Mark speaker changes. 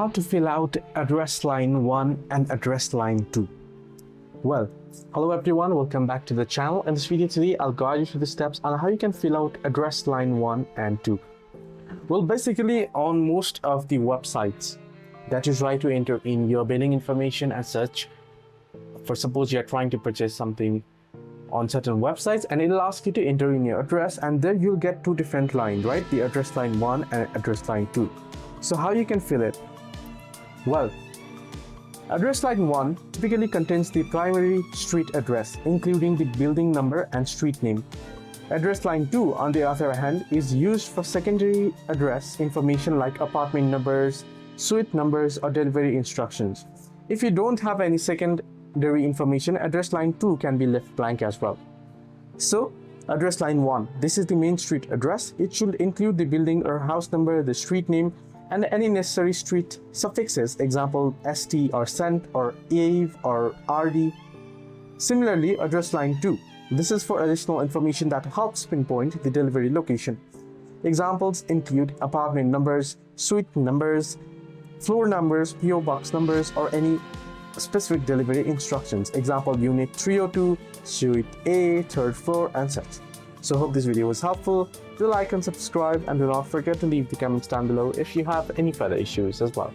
Speaker 1: how to fill out address line 1 and address line 2. Well, hello everyone, welcome back to the channel. In this video today, I'll guide you through the steps on how you can fill out address line 1 and 2. Well, basically on most of the websites that you try to enter in your billing information as such, for suppose you're trying to purchase something on certain websites and it'll ask you to enter in your address, and there you'll get two different lines, right? The address line 1 and address line 2. So how you can fill it? Well, address line 1 typically contains the primary street address, including the building number and street name. Address line 2, on the other hand, is used for secondary address information like apartment numbers, suite numbers, or delivery instructions. If you don't have any secondary information, address line 2 can be left blank as well. So, address line 1, this is the main street address. It should include the building or house number, the street name, and any necessary street suffixes, example ST or CENT or AVE or RD. Similarly, address line 2, this is for additional information that helps pinpoint the delivery location. Examples include apartment numbers, suite numbers, floor numbers, PO box numbers, or any specific delivery instructions, example unit 302, suite A, third floor, and such. So hope this video was helpful. Do like and subscribe, and do not forget to leave the comments down below if you have any further issues as well.